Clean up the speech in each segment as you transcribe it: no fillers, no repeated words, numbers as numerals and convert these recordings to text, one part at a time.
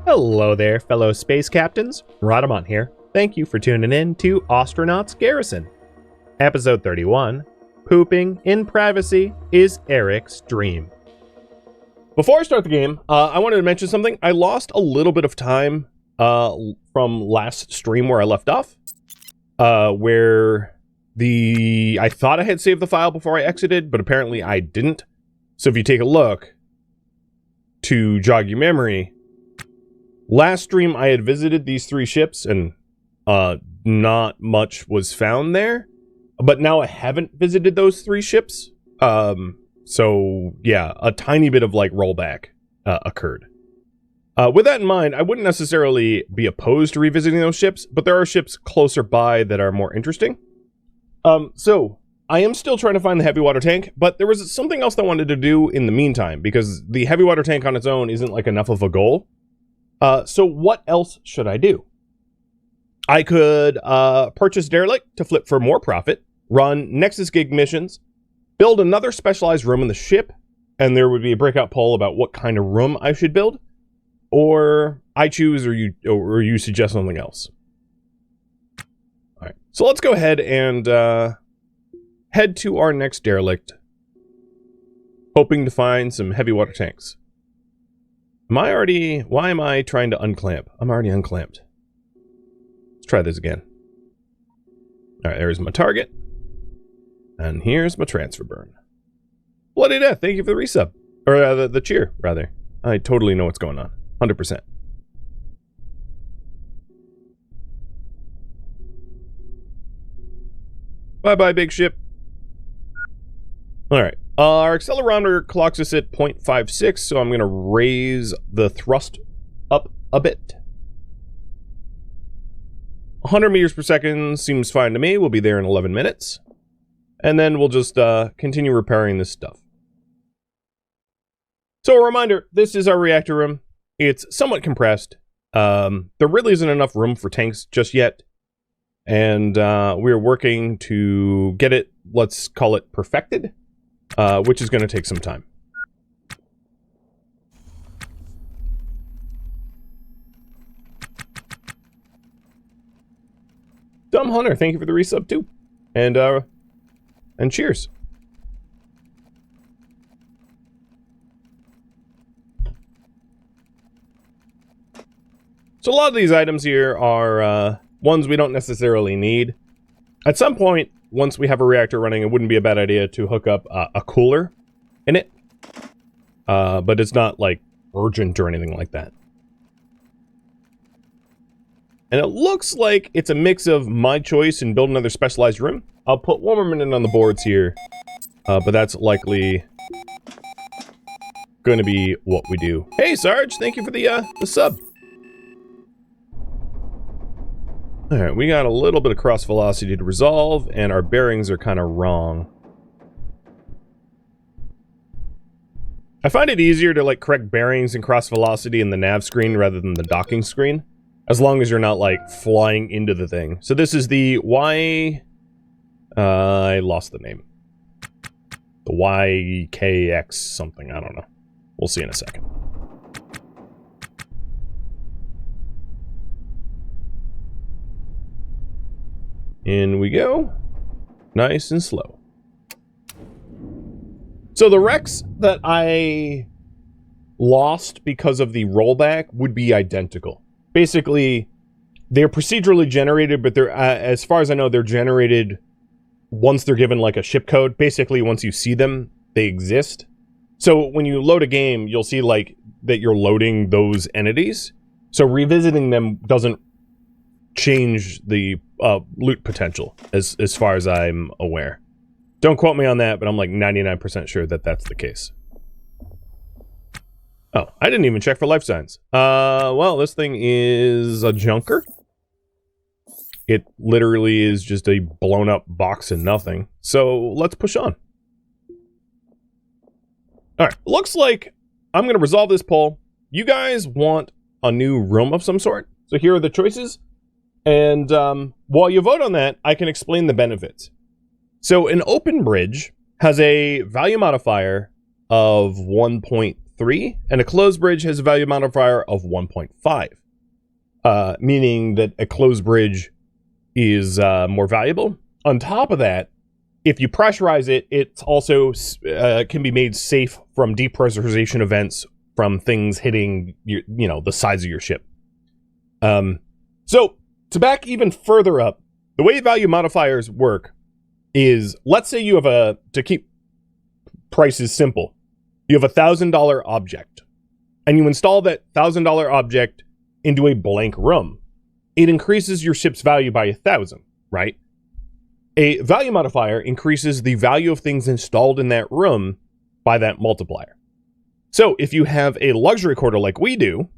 Hello there, fellow space captains. Rhadamant here. Thank you for tuning in to Ostranauts Garrison. Episode 31, Pooping in Privacy is Eric's Dream. Before I start the game, I wanted to mention something. I lost a little bit of time from last stream where I left off, where I thought I had saved the file before I exited, but apparently I didn't. So if you take a look to jog your memory, last stream I had visited these 3 ships and not much was found there, but now I haven't visited those 3 ships. So yeah, a tiny bit of like rollback occurred. With that in mind, I wouldn't necessarily be opposed to revisiting those ships, but there are ships closer by that are more interesting. So I am still trying to find the heavy water tank, but there was something else I wanted to do in the meantime, because the heavy water tank on its own isn't like enough of a goal. So what else should I do? I could purchase Derelict to flip for more profit, run Nexus gig missions, build another specialized room in the ship, and there would be a breakout poll about what kind of room I should build, or I choose, or you suggest something else. All right, so let's go ahead and head to our next Derelict, hoping to find some heavy water tanks. Why am I trying to unclamp? I'm already unclamped. Let's try this again. All right, there's my target. And here's my transfer burn. Bloody death, thank you for the resub. Or the cheer, rather. I totally know what's going on. 100%. Bye-bye, big ship. All right. Our accelerometer clocks us at 0.56, so I'm going to raise the thrust up a bit. 100 meters per second seems fine to me. We'll be there in 11 minutes. And then we'll just continue repairing this stuff. So a reminder, this is our reactor room. It's somewhat compressed. There really isn't enough room for tanks just yet. And we're working to get it, let's call it perfected. Which is going to take some time. Dumb Hunter, thank you for the resub too. And cheers. So a lot of these items here are ones we don't necessarily need. At some point, once we have a reactor running, it wouldn't be a bad idea to hook up a cooler in it. But it's not, like, urgent or anything like that. And it looks like it's a mix of my choice and build another specialized room. I'll put one more minute on the boards here. But that's likely going to be what we do. Hey, Sarge, thank you for the sub. Alright, we got a little bit of cross velocity to resolve, and our bearings are kind of wrong. I find it easier to, like, correct bearings and cross velocity in the nav screen rather than the docking screen, as long as you're not, like, flying into the thing. So this is the I lost the name. The YKX something, I don't know. We'll see in a second. In we go. Nice and slow. So the wrecks that I lost because of the rollback would be identical. Basically, they're procedurally generated, but they're, as far as I know, they're generated once they're given like a ship code. Basically, once you see them, they exist. So when you load a game, you'll see like that you're loading those entities. So revisiting them doesn't change the loot potential, as far as I'm aware. Don't quote me on that, but I'm like 99% sure that that's the case. Oh, I didn't even check for life signs. Well, this thing is a junker. It literally is just a blown up box of nothing. So let's push on. Alright, looks like I'm going to resolve this poll. You guys want a new room of some sort. So here are the choices. And while you vote on that, I can explain the benefits. So an open bridge has a value modifier of 1.3 1.3, and a closed bridge has a value modifier of 1.5, meaning that a closed bridge is more valuable. On top of that, if you pressurize it, it's also can be made safe from depressurization events from things hitting the sides of your ship. So to back even further up, the way value modifiers work is, let's say you have to keep prices simple, you have $1,000 object, and you install that $1,000 object into a blank room. It increases your ship's value by 1,000, right? A value modifier increases the value of things installed in that room by that multiplier. So if you have a luxury quarter like we do,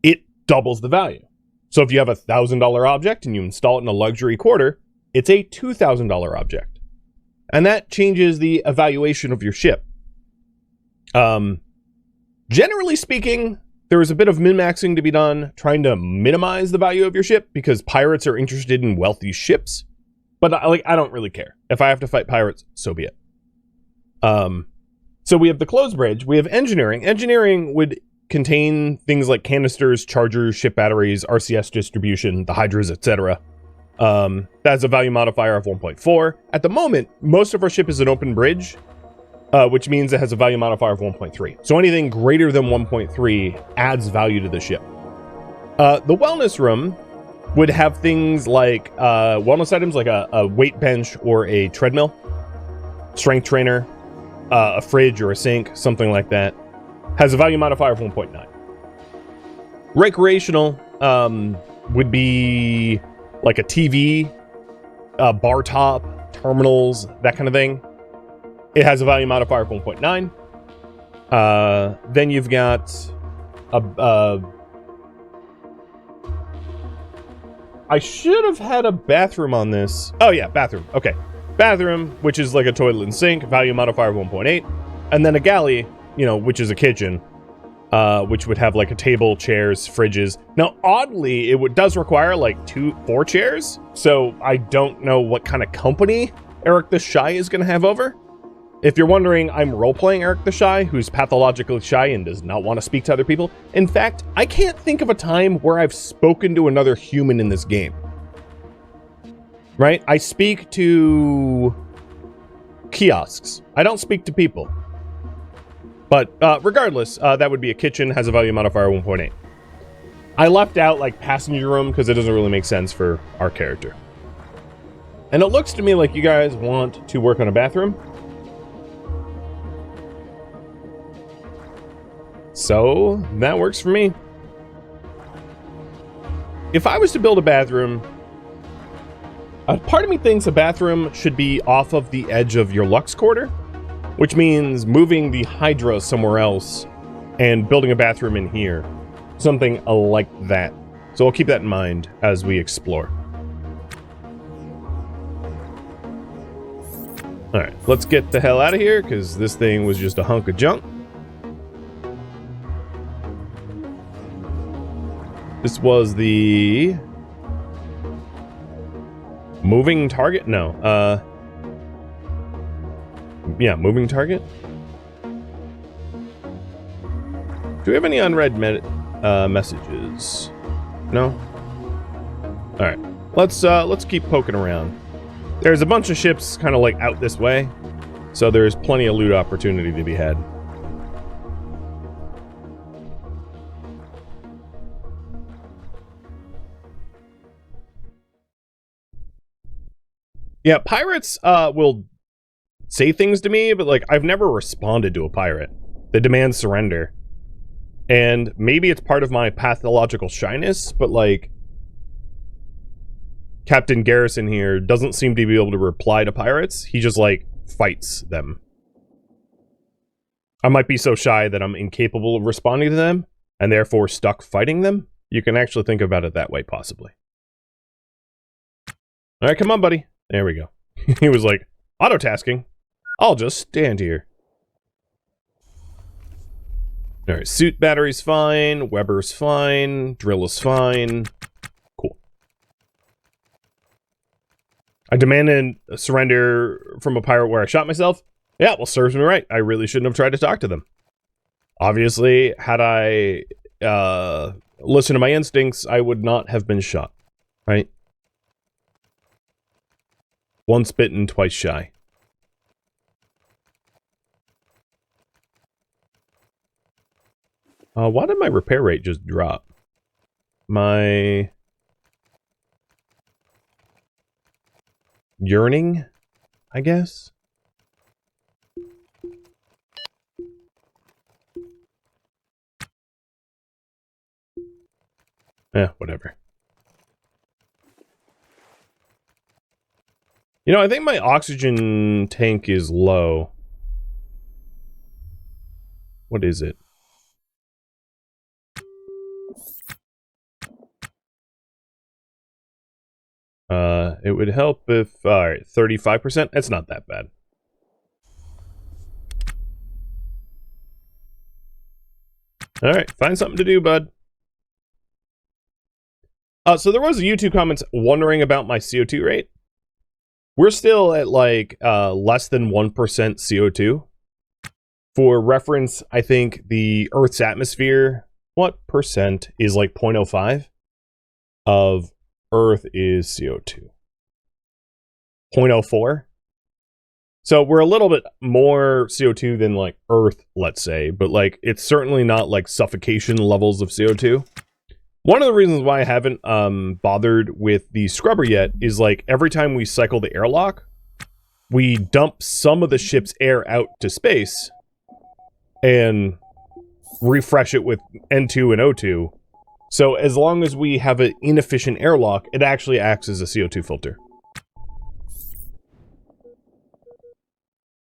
it doubles the value. So if you have a $1,000 object and you install it in a luxury quarter, it's a $2,000 object. And that changes the evaluation of your ship. Generally speaking, there is a bit of min-maxing to be done, trying to minimize the value of your ship, because pirates are interested in wealthy ships. But I don't really care. If I have to fight pirates, so be it. So we have the closed bridge. We have engineering. Engineering would contain things like canisters, chargers, ship batteries, RCS distribution, the hydras, etc. That's a value modifier of 1.4. At the moment, most of our ship is an open bridge, which means it has a value modifier of 1.3. So anything greater than 1.3 adds value to the ship. The wellness room would have things like wellness items like a weight bench or a treadmill, strength trainer, a fridge or a sink, something like that. Has a value modifier of 1.9. Recreational would be like a TV, bar top, terminals, that kind of thing. It has a value modifier of 1.9. Then you've got I should have had a bathroom on this. Oh yeah, bathroom. Okay. Bathroom, which is like a toilet and sink, value modifier of 1.8. And then a galley, which is a kitchen, which would have like a table, chairs, fridges. Now, oddly, it does require like 4 chairs. So I don't know what kind of company Eric the Shy is going to have over. If you're wondering, I'm role-playing Eric the Shy, who's pathologically shy and does not want to speak to other people. In fact, I can't think of a time where I've spoken to another human in this game. Right? I speak to kiosks. I don't speak to people. But regardless, that would be a kitchen, has a value modifier of 1.8. I left out like passenger room because it doesn't really make sense for our character. And it looks to me like you guys want to work on a bathroom. So that works for me. If I was to build a bathroom, part of me thinks a bathroom should be off of the edge of your Lux quarter, which means moving the Hydra somewhere else and building a bathroom in here. Something like that. So I'll keep that in mind as we explore. Alright, let's get the hell out of here, because this thing was just a hunk of junk. This was the moving target? No. Yeah, moving target. Do we have any unread messages? No? Alright. Let's keep poking around. There's a bunch of ships kind of like out this way, so there's plenty of loot opportunity to be had. Yeah, pirates will say things to me, but like I've never responded to a pirate. They demand surrender. And maybe it's part of my pathological shyness, but like Captain Garrison here doesn't seem to be able to reply to pirates. He just like fights them. I might be so shy that I'm incapable of responding to them and therefore stuck fighting them. You can actually think about it that way, possibly. All right, come on, buddy. There we go. He was like, auto-tasking. I'll just stand here. Alright, suit battery's fine. Weber's fine. Drill is fine. Cool. I demanded a surrender from a pirate where I shot myself. Yeah, well, serves me right. I really shouldn't have tried to talk to them. Obviously, had I listened to my instincts, I would not have been shot, right? Once bitten, twice shy. Why did my repair rate just drop? My yearning, I guess? Whatever. You know, I think my oxygen tank is low. What is it? It would help if, alright, 35%? It's not that bad. Alright, find something to do, bud. So there was a YouTube comments wondering about my CO2 rate. We're still at, like, less than 1% CO2. For reference, I think the Earth's atmosphere, what percent is like 0.05 of Earth is CO2? 0.04? So we're a little bit more CO2 than like Earth, let's say, but like it's certainly not like suffocation levels of CO2. One of the reasons why I haven't bothered with the scrubber yet is like every time we cycle the airlock, we dump some of the ship's air out to space and refresh it with N2 and O2. So as long as we have an inefficient airlock, it actually acts as a CO2 filter.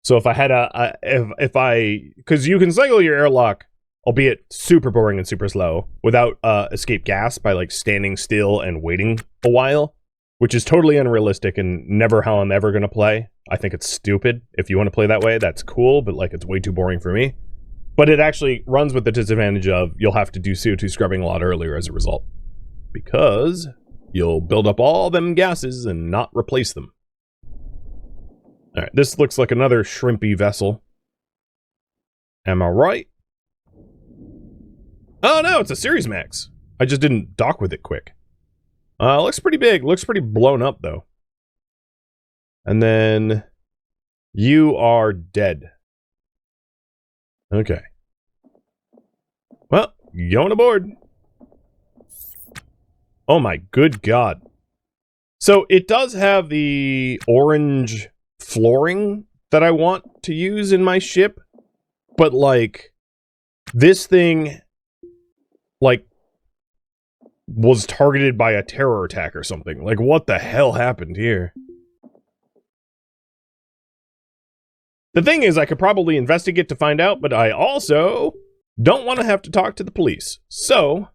So if I had because you can cycle your airlock, albeit super boring and super slow, without escape gas by like standing still and waiting a while, which is totally unrealistic and never how I'm ever going to play. I think it's stupid. If you want to play that way, that's cool, but like it's way too boring for me. But it actually runs with the disadvantage of you'll have to do CO2 scrubbing a lot earlier as a result. Because you'll build up all them gases and not replace them. Alright, this looks like another shrimpy vessel. Am I right? Oh no, it's a Series Max. I just didn't dock with it quick. Looks pretty big. Looks pretty blown up though. And then you are dead. Okay. Well, going aboard. Oh my good god. So it does have the orange flooring that I want to use in my ship, but like this thing like was targeted by a terror attack or something. Like what the hell happened here? The thing is, I could probably investigate to find out, but I also don't want to have to talk to the police. So,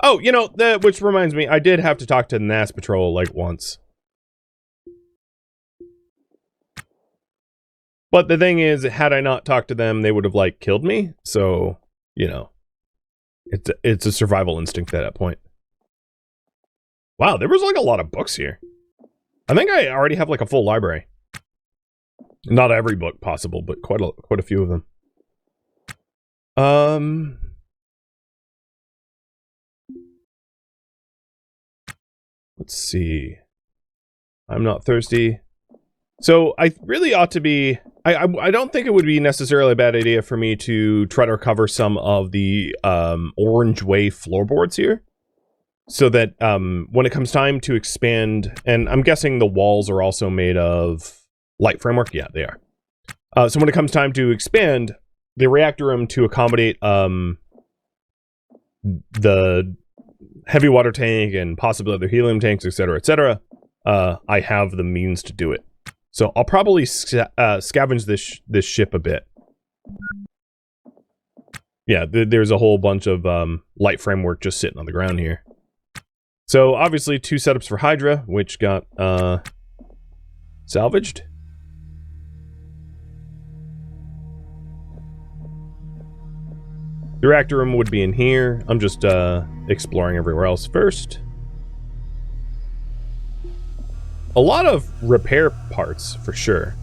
oh, you know, which reminds me, I did have to talk to the NAS Patrol, like, once. But the thing is, had I not talked to them, they would have, like, killed me. So, you know, it's a survival instinct at that point. Wow, there was, like, a lot of books here. I think I already have, like, a full library. Not every book possible, but quite a few of them. Let's see. I'm not thirsty. So I really ought to be... I don't think it would be necessarily a bad idea for me to try to recover some of the Orange Way floorboards here. So that when it comes time to expand... And I'm guessing the walls are also made of... light framework? Yeah, they are. So when it comes time to expand the reactor room to accommodate the heavy water tank and possibly other helium tanks, etc., I have the means to do it. So I'll probably scavenge this ship a bit. Yeah, there's a whole bunch of light framework just sitting on the ground here. So obviously 2 setups for Hydra, which got salvaged. The reactor room would be in here. I'm just exploring everywhere else first. A lot of repair parts, for sure.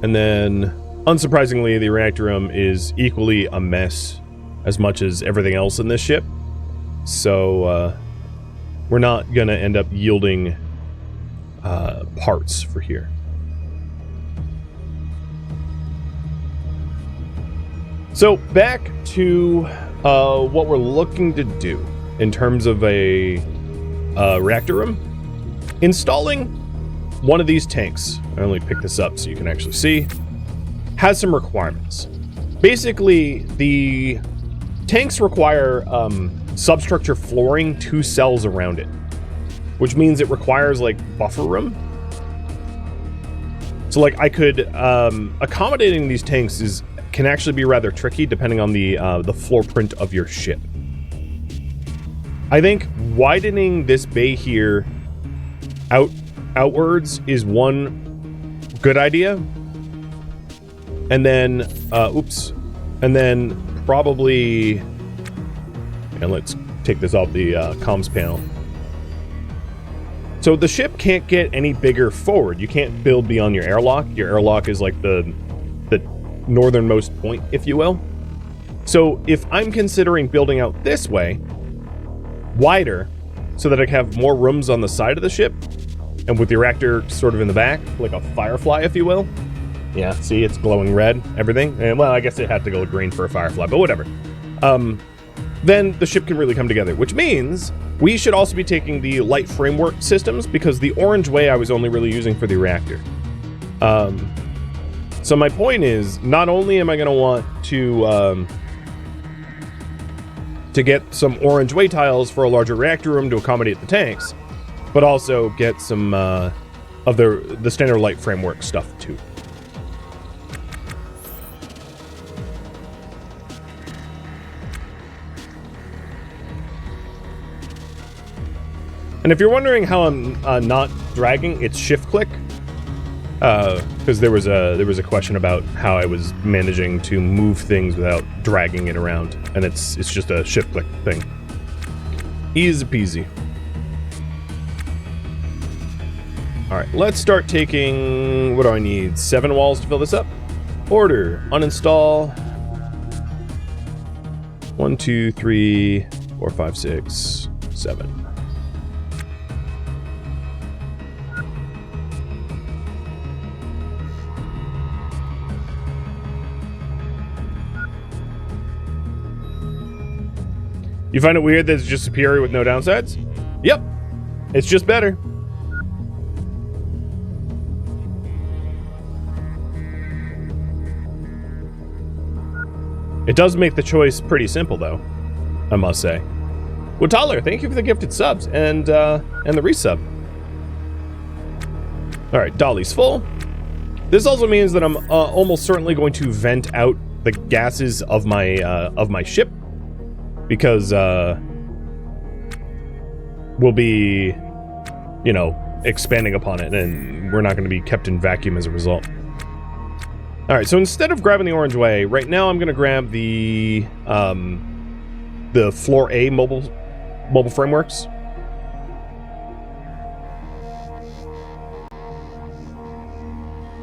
And then Unsurprisingly, the reactor room is equally a mess as much as everything else in this ship. So, we're not gonna end up yielding parts for here. So, back to what we're looking to do in terms of a reactor room. Installing one of these tanks, I only picked this up so you can actually see, has some requirements. Basically, the tanks require substructure flooring 2 cells around it, which means it requires like buffer room. So like I could accommodating these tanks can actually be rather tricky depending on the floor print of your ship. I think widening this bay here outwards is one good idea. And then, and then probably, and let's take this off the comms panel. So the ship can't get any bigger forward. You can't build beyond your airlock. Your airlock is like the northernmost point, if you will. So if I'm considering building out this way, wider, so that I can have more rooms on the side of the ship, and with the reactor sort of in the back, like a firefly, if you will. Yeah, see, it's glowing red, everything. And well, I guess it had to go green for a firefly, but whatever. Then the ship can really come together, which means we should also be taking the light framework systems, because the orange way I was only really using for the reactor. So my point is, not only am I going to want to get some orange way tiles for a larger reactor room to accommodate the tanks, but also get some of the standard light framework stuff too. And if you're wondering how I'm not dragging, it's shift click. Because there was a question about how I was managing to move things without dragging it around, and it's just a shift click thing. Easy peasy. All right, let's start taking. What do I need? 7 walls to fill this up. Order. Uninstall. 1, 2, 3, 4, 5, 6, 7. You find it weird that it's just superior with no downsides? Yep. It's just better. It does make the choice pretty simple, though, I must say. Wataler, thank you for the gifted subs and the resub. All right, Dolly's full. This also means that I'm almost certainly going to vent out the gases of my ship, because we'll be, you know, expanding upon it, and we're not going to be kept in vacuum as a result. All right, so instead of grabbing the orange way, right now I'm going to grab the floor A mobile frameworks.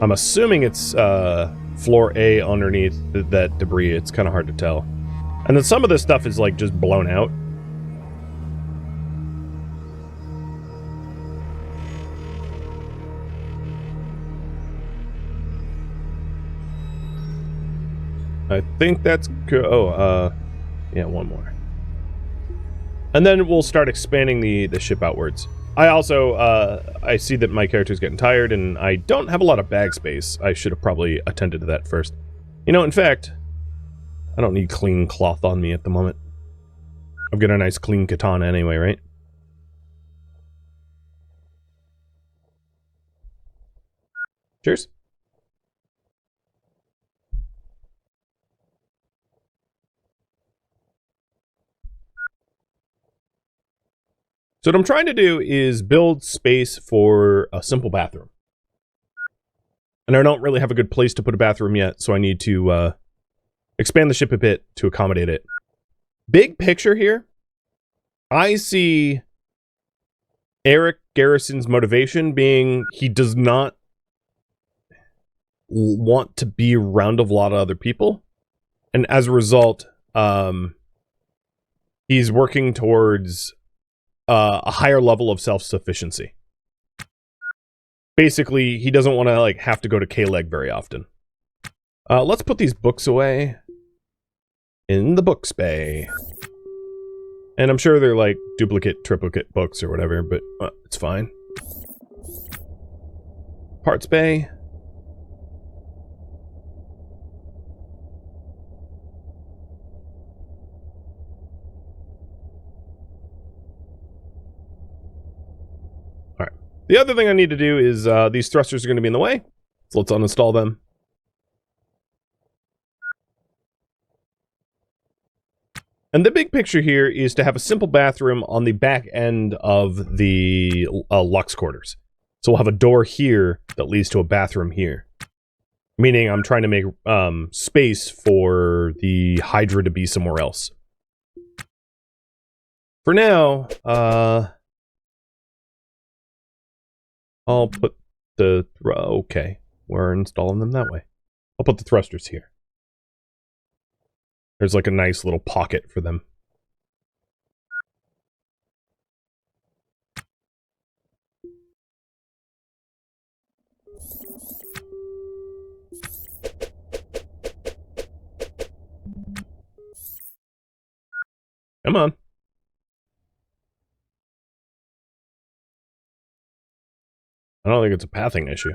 I'm assuming it's floor A underneath that debris. It's kind of hard to tell. And then some of this stuff is like just blown out. I think that's good. Oh, yeah, one more. And then we'll start expanding the ship outwards. I also, I see that my character's getting tired and I don't have a lot of bag space. I should have probably attended to that first. You know, in fact, I don't need clean cloth on me at the moment. I've got a nice clean katana anyway, right? Cheers. So what I'm trying to do is build space for a simple bathroom. And I don't really have a good place to put a bathroom yet, so I need to expand the ship a bit to accommodate it. Big picture here, I see Eric Garrison's motivation being he does not want to be around a lot of other people. And as a result, he's working towards a higher level of self-sufficiency. Basically, he doesn't want to like have to go to K-Leg very often. Let's put these books away in the books bay. And I'm sure they're like duplicate, triplicate books or whatever, but it's fine. Parts bay. Alright. The other thing I need to do is these thrusters are going to be in the way. So let's uninstall them. And the big picture here is to have a simple bathroom on the back end of the Lux quarters. So we'll have a door here that leads to a bathroom here. Meaning I'm trying to make space for the Hydra to be somewhere else. For now, I'll put the... okay, we're installing them that way. I'll put the thrusters here. There's like a nice little pocket for them. Come on. I don't think it's a pathing issue.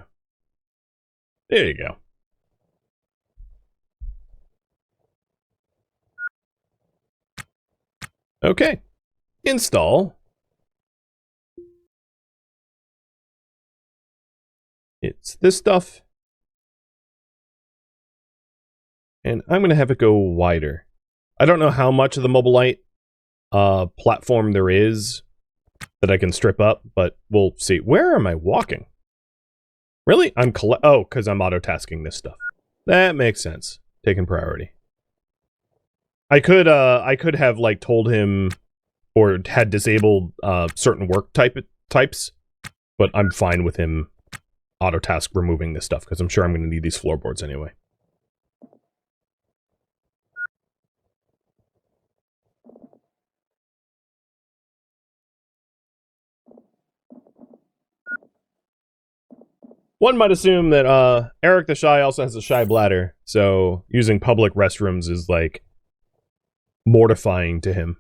There you go. Okay. Install. It's this stuff. And I'm going to have it go wider. I don't know how much of the Mobile Light platform there is that I can strip up, but we'll see. Where am I walking? Really? Oh, because I'm auto-tasking this stuff. That makes sense. Taking priority. I could have like told him or had disabled certain work types, but I'm fine with him auto-task removing this stuff because I'm sure I'm going to need these floorboards anyway. One might assume that Eric the Shy also has a shy bladder, so using public restrooms is like mortifying to him.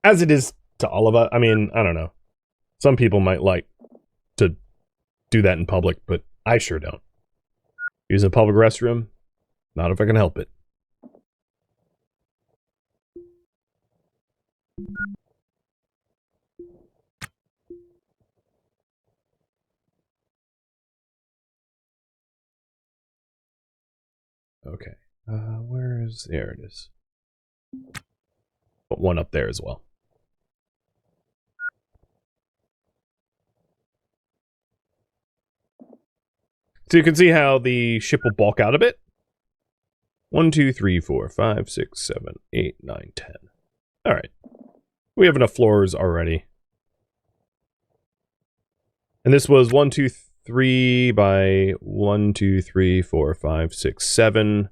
As it is to all of us. I mean, I don't know. Some people might like to do that in public, but I sure don't. Use a public restroom? Not if I can help it. Okay. There it is. Put one up there as well. So you can see how the ship will bulk out a bit. 1, 2, 3, 4, 5, 6, 7, 8, 9, 10. Alright. We have enough floors already. And this was 1, 2, 3 by 1, 2, 3, 4, 5, 6, 7.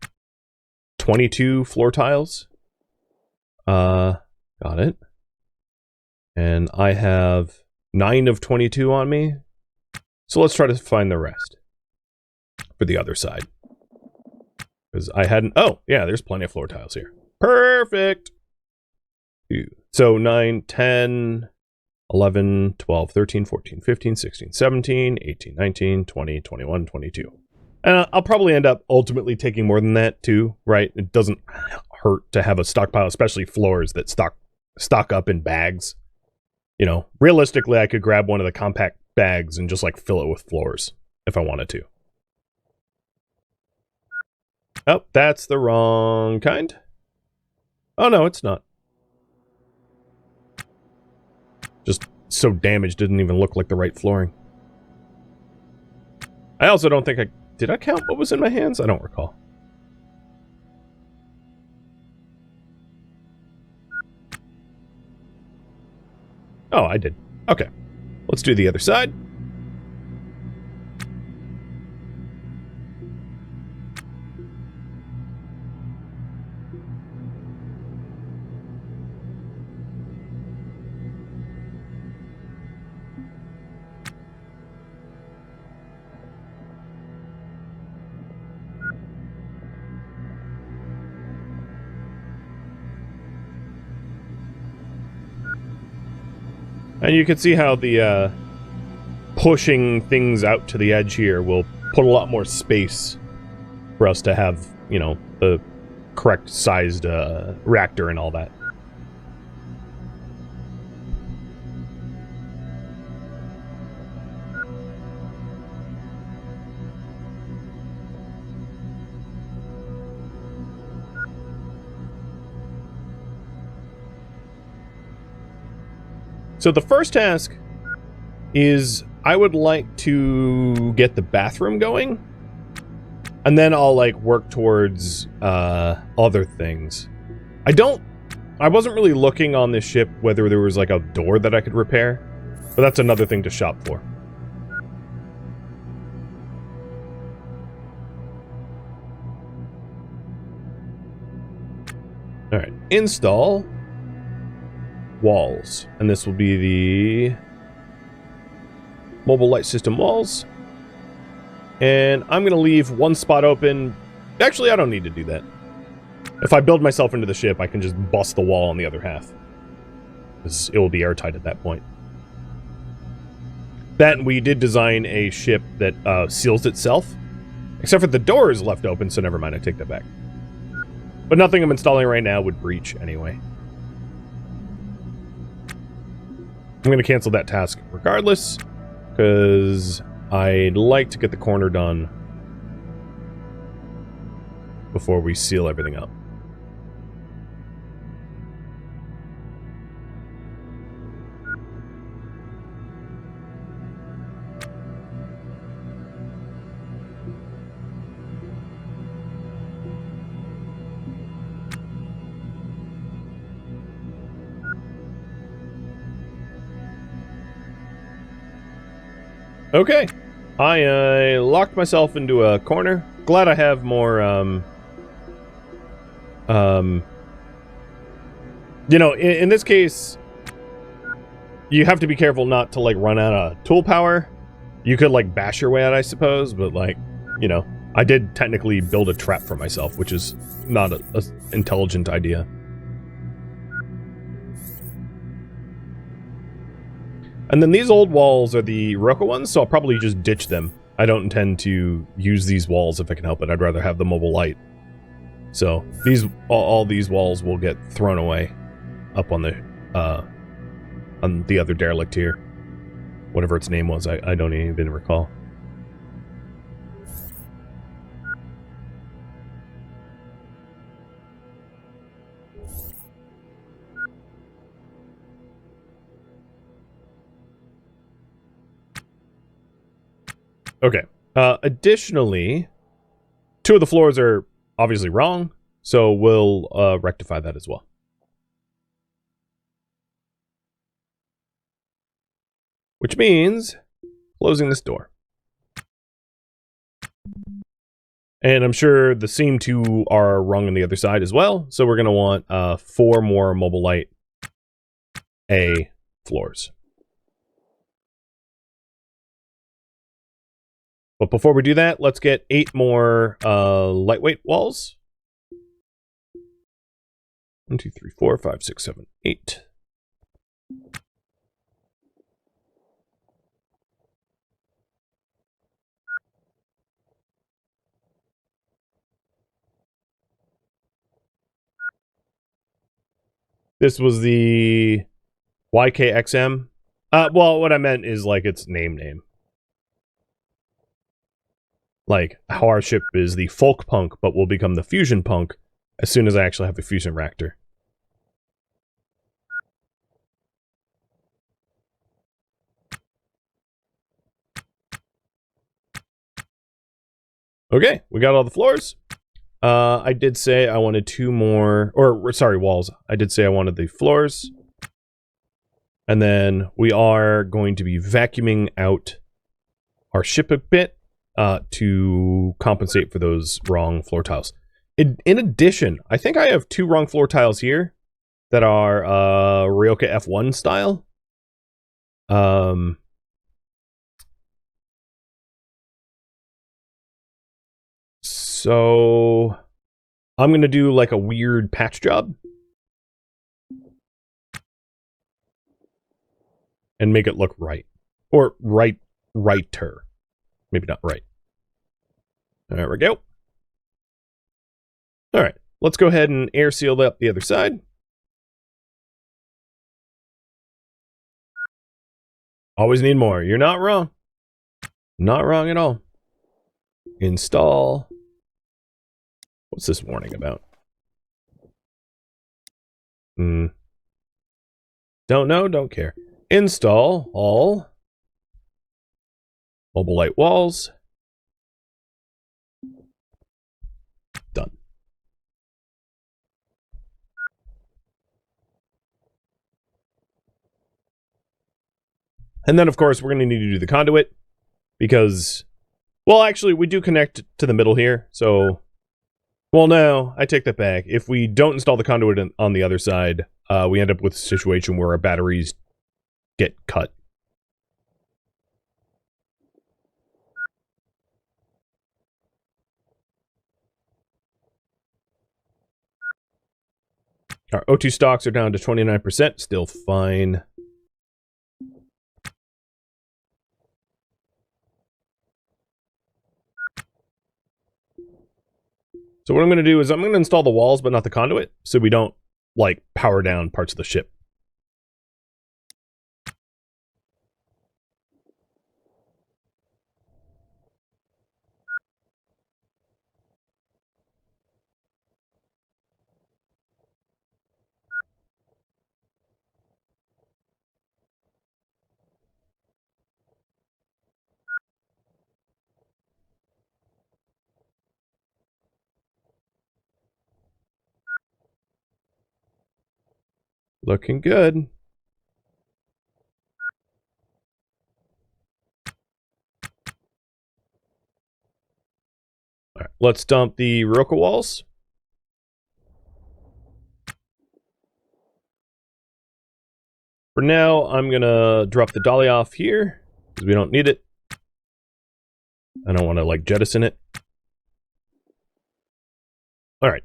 22 floor tiles. Got it. And I have 9 of 22 on me. So let's try to find the rest. For the other side. Because I hadn't... Oh, yeah, there's plenty of floor tiles here. Perfect! So 9, 10, 11, 12, 13, 14, 15, 16, 17, 18, 19, 20, 21, 22. And I'll probably end up ultimately taking more than that, too, right? It doesn't hurt to have a stockpile, especially floors that stock up in bags. You know, realistically, I could grab one of the compact bags and just, like, fill it with floors if I wanted to. Oh, that's the wrong kind. Oh, no, it's not. Just so damaged, didn't even look like the right flooring. I also don't think did I count what was in my hands? I don't recall. Oh, I did. Okay. Let's do the other side. And you can see how the pushing things out to the edge here will put a lot more space for us to have, you know, the correct sized reactor and all that. So the first task is I would like to get the bathroom going, and then I'll like work towards other things. I wasn't really looking on this ship whether there was like a door that I could repair, but that's another thing to shop for. All right, install walls, and this will be the mobile light system walls. And I'm going to leave one spot open. Actually, I don't need to do that. If I build myself into the ship, I can just bust the wall on the other half, because it will be airtight at that point. That, we did design a ship that seals itself, except for the door is left open, so never mind, I take that back. But nothing I'm installing right now would breach anyway. I'm going to cancel that task regardless, because I'd like to get the corner done before we seal everything up. Okay, I locked myself into a corner. Glad I have more, you know, in this case, you have to be careful not to, like, run out of tool power. You could, like, bash your way out, I suppose, but, like, you know, I did technically build a trap for myself, which is not a intelligent idea. And then these old walls are the Roka ones, so I'll probably just ditch them. I don't intend to use these walls if I can help it. I'd rather have the mobile light. So these, all these walls will get thrown away up on the other derelict here. Whatever its name was, I don't even recall. Okay. Additionally, 2 of the floors are obviously wrong, so we'll rectify that as well. Which means closing this door. And I'm sure the seam 2 are wrong on the other side as well, so we're going to want 4 more mobile light A floors. But before we do that, let's get 8 more lightweight walls. 1, 2, 3, 4, 5, 6, 7, 8. This was the YKXM. Well, what I meant is like its name. Like, how our ship is the folk punk, but will become the fusion punk as soon as I actually have a fusion reactor. Okay, we got all the floors. I did say I wanted 2 more, or sorry, walls. I did say I wanted the floors. And then we are going to be vacuuming out our ship a bit. To compensate for those wrong floor tiles. In addition, I think I have 2 wrong floor tiles here that are Ryoka F1 style. So I'm going to do like a weird patch job. and make it look right. Or righter. Maybe not right. There we go. All right, let's go ahead and air seal up the other side. Always need more. You're not wrong. Not wrong at all. Install. What's this warning about? Don't know, don't care. Install all mobile light walls. Done. And then, of course, we're going to need to do the conduit because, well, actually, we do connect to the middle here. So, well, no, I take that back. If we don't install the conduit on the other side, we end up with a situation where our batteries get cut. Our O2 stocks are down to 29%, still fine. So what I'm going to do is I'm going to install the walls, but not the conduit, so we don't, like, power down parts of the ship. Looking good. All right, let's dump the Roca walls. For now, I'm gonna drop the dolly off here because we don't need it. I don't want to like jettison it. All right.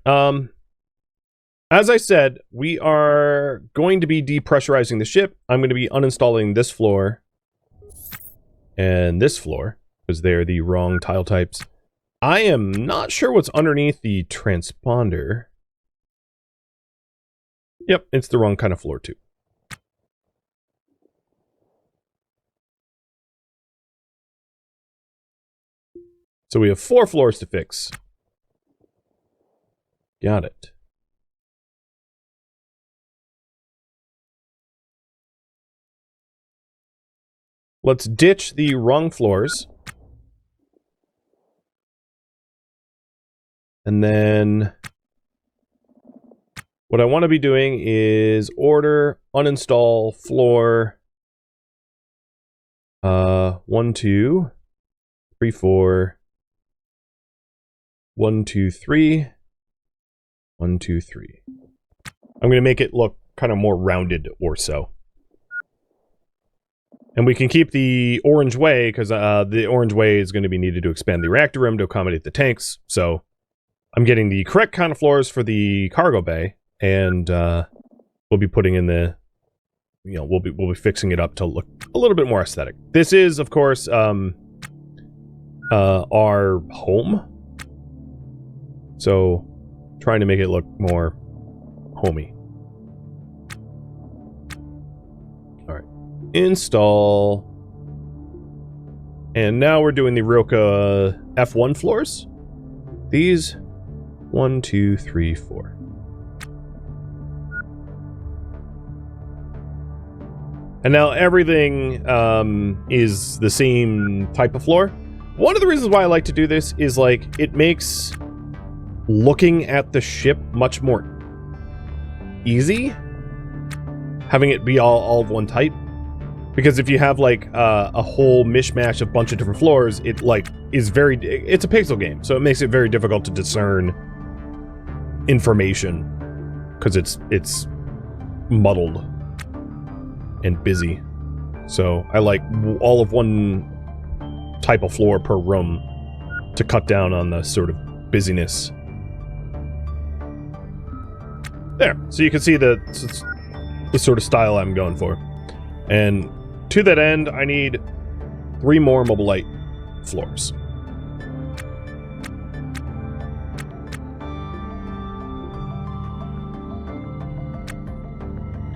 As I said, we are going to be depressurizing the ship. I'm going to be uninstalling this floor and this floor because they're the wrong tile types. I am not sure what's underneath the transponder. Yep, it's the wrong kind of floor too. So we have 4 floors to fix. Got it. Let's ditch the wrong floors. And then what I want to be doing is order, uninstall floor 1, 2, 3, 4, 1, 2, 3, 1, 2, 3. I'm going to make it look kind of more rounded or so. And we can keep the orange way, because the orange way is going to be needed to expand the reactor room to accommodate the tanks. So I'm getting the correct kind of floors for the cargo bay, and we'll be putting in the, you know, we'll be fixing it up to look a little bit more aesthetic. This is, of course, our home. So trying to make it look more homey. Install. And now we're doing the Roca F1 floors. These 1, 2, 3, 4. And now everything is the same type of floor. One of the reasons why I like to do this is like it makes looking at the ship much more easy, having it be all of one type. Because if you have like a whole mishmash of bunch of different floors, it like is it's a pixel game, so it makes it very difficult to discern information because it's muddled and busy. So I like all of one type of floor per room to cut down on the sort of busyness. There, so you can see the sort of style I'm going for. And to that end, I need 3 more mobile light floors.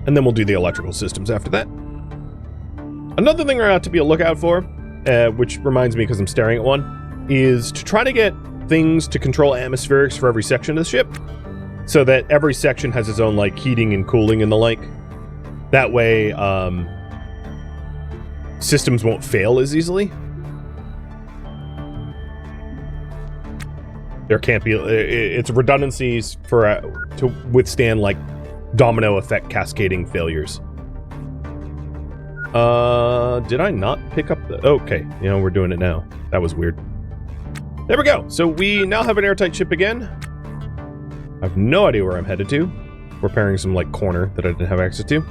And then we'll do the electrical systems after that. Another thing I have to be a lookout for, which reminds me because I'm staring at one, is to try to get things to control atmospherics for every section of the ship, so that every section has its own like heating and cooling and the like. That way, systems won't fail as easily. There can't be it's redundancies for to withstand like domino effect cascading failures. Did I not pick up the... Okay, you know, we're doing it now. That was weird. There we go. So we now have an airtight ship again. I have no idea where I'm headed to. Repairing some, like, corner that I didn't have access to.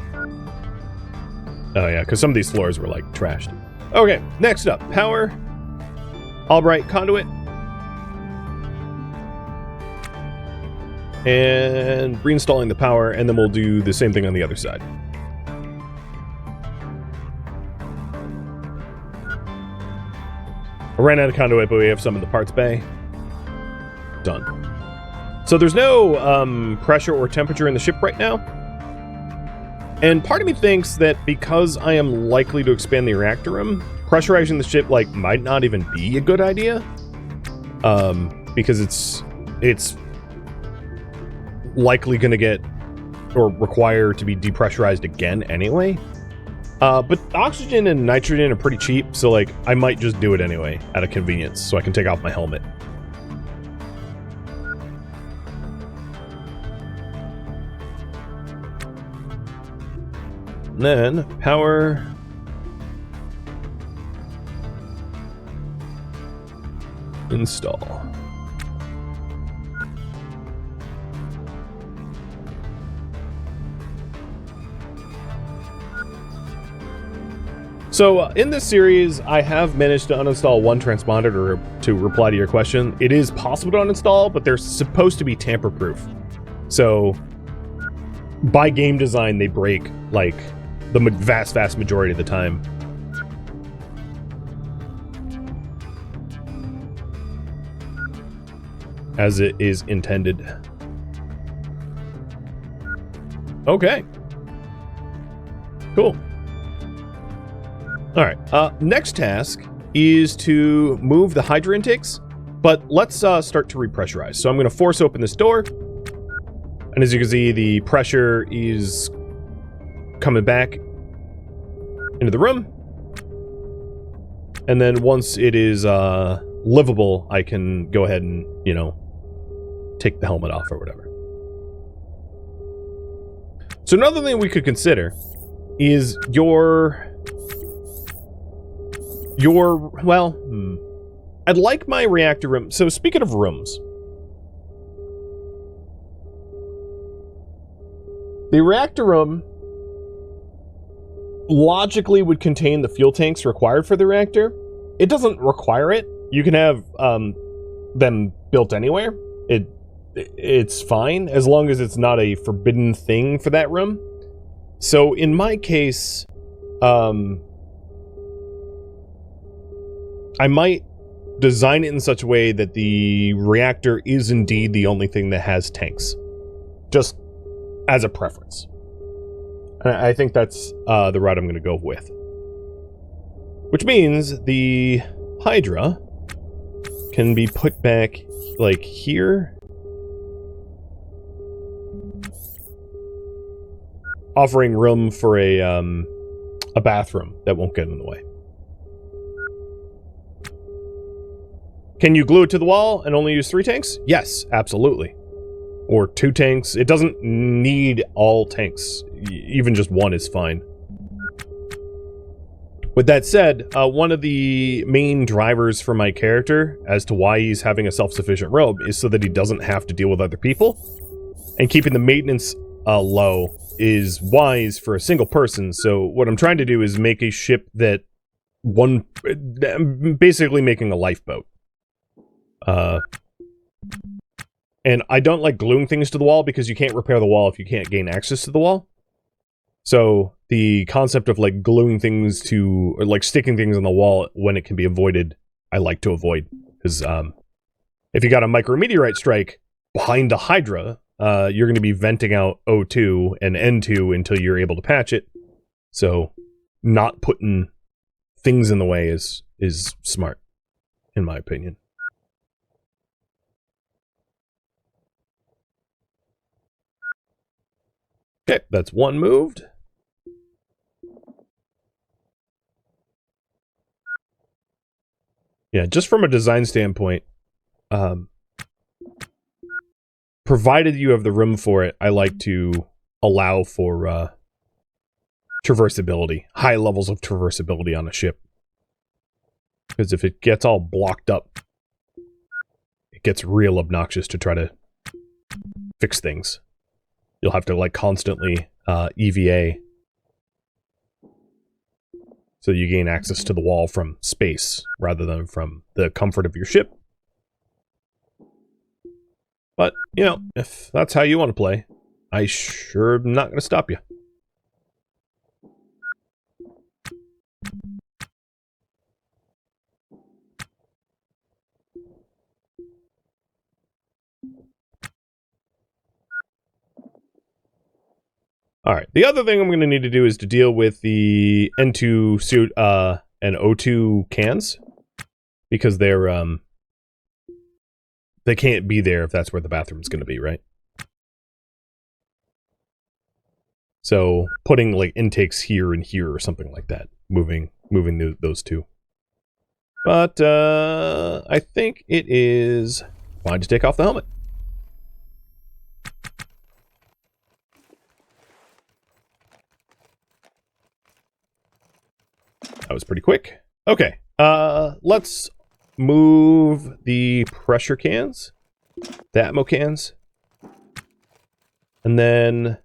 Oh, yeah, because some of these floors were, like, trashed. Okay, next up. Power. Albright conduit. And reinstalling the power, and then we'll do the same thing on the other side. I ran out of conduit, but we have some in the parts bay. Done. So there's no pressure or temperature in the ship right now. And part of me thinks that because I am likely to expand the reactor room, pressurizing the ship like might not even be a good idea. Because it's likely going to get or require to be depressurized again anyway. But oxygen and nitrogen are pretty cheap, so like I might just do it anyway out of convenience so I can take off my helmet. And then power. Install. So in this series, I have managed to uninstall one transponder to reply to your question. It is possible to uninstall, but they're supposed to be tamper-proof. So by game design, they break like the vast majority of the time. As it is intended. Okay. Cool. Alright, next task is to move the Hydra intakes, but let's start to repressurize. So I'm going to force open this door, and as you can see, the pressure is coming back into the room, and then once it is livable, I can go ahead and, you know, take the helmet off or whatever. So another thing we could consider is I'd like my reactor room. So speaking of rooms, the reactor room logically would contain the fuel tanks required for the reactor. It doesn't require it. You can have them built anywhere. It's fine as long as it's not a forbidden thing for that room. So in my case, I might design it in such a way that the reactor is indeed the only thing that has tanks. Just as a preference. And I think that's the route I'm going to go with. Which means the Hydra can be put back, like, here. Offering room for a bathroom that won't get in the way. Can you glue it to the wall and only use 3 tanks? Yes, absolutely. Or 2 tanks. It doesn't need all tanks. Even just 1 is fine. With that said, one of the main drivers for my character as to why he's having a self-sufficient robe is so that he doesn't have to deal with other people. And keeping the maintenance low is wise for a single person. So what I'm trying to do is make a ship that basically making a lifeboat. And I don't like gluing things to the wall because you can't repair the wall if you can't gain access to the wall. So the concept of like gluing things to, or like sticking things on the wall when it can be avoided, I like to avoid. Because if you got a micrometeorite strike behind the Hydra, you're going to be venting out O2 and N2 until you're able to patch it. So not putting things in the way is smart, in my opinion. Okay, that's one moved. Yeah, just from a design standpoint, provided you have the room for it, I like to allow for traversability, high levels of traversability on a ship. Because if it gets all blocked up, it gets real obnoxious to try to fix things. You'll have to like constantly EVA so you gain access to the wall from space rather than from the comfort of your ship. But, you know, if that's how you want to play, I sure am not going to stop you. Alright, the other thing I'm going to need to do is to deal with the N2 suit and O2 cans. Because they're, they can't be there if that's where the bathroom's going to be, right? So, putting, like, intakes here and here or something like that. Moving those two. But, I think it is fine to take off the helmet. That was pretty quick. Okay, let's move the pressure cans, the Atmo cans, and then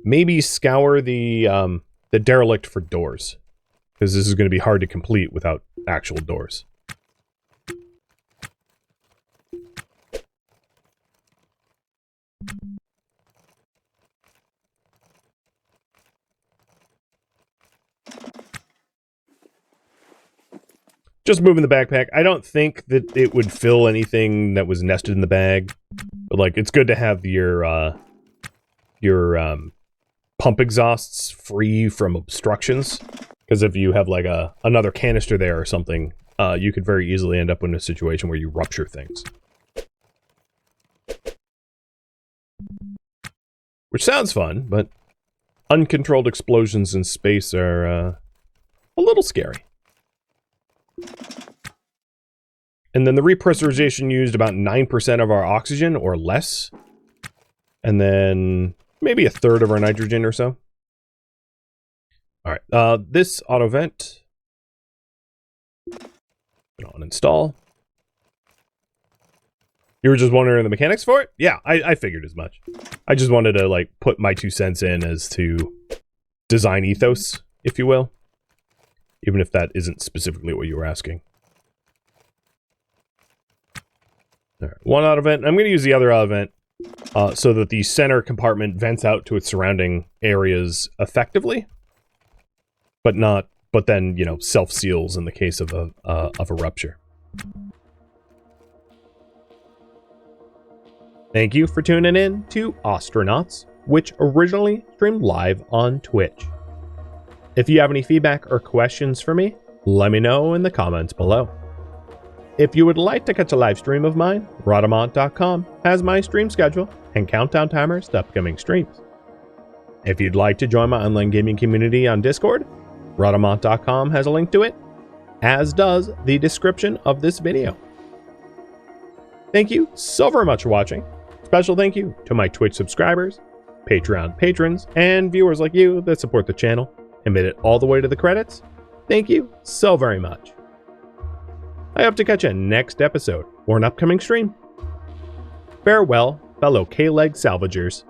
maybe scour the Derelict for doors, because this is going to be hard to complete without actual doors. Just moving the backpack. I don't think that it would fill anything that was nested in the bag. But, like, it's good to have your pump exhausts free from obstructions. Because if you have, like, another canister there or something, you could very easily end up in a situation where you rupture things. Which sounds fun, but uncontrolled explosions in space are a little scary. And then the repressurization used about 9% of our oxygen or less. And then maybe a third of our nitrogen or so. Alright, this auto vent. Uninstall. You were just wondering the mechanics for it? Yeah, I figured as much. I just wanted to, like, put my 2 cents in as to design ethos, if you will. Even if that isn't specifically what you were asking. Alright, one auto vent. I'm going to use the other auto vent so that the center compartment vents out to its surrounding areas effectively. But then, you know, self-seals in the case of a rupture. Thank you for tuning in to Ostranauts, which originally streamed live on Twitch. If you have any feedback or questions for me, let me know in the comments below. If you would like to catch a live stream of mine, Rhadamant.com has my stream schedule and countdown timers to upcoming streams. If you'd like to join my online gaming community on Discord, Rhadamant.com has a link to it, as does the description of this video. Thank you so very much for watching. Special thank you to my Twitch subscribers, Patreon patrons, and viewers like you that support the channel and made it all the way to the credits. Thank you so very much. I hope to catch you next episode or an upcoming stream. Farewell, fellow K-Leg Salvagers.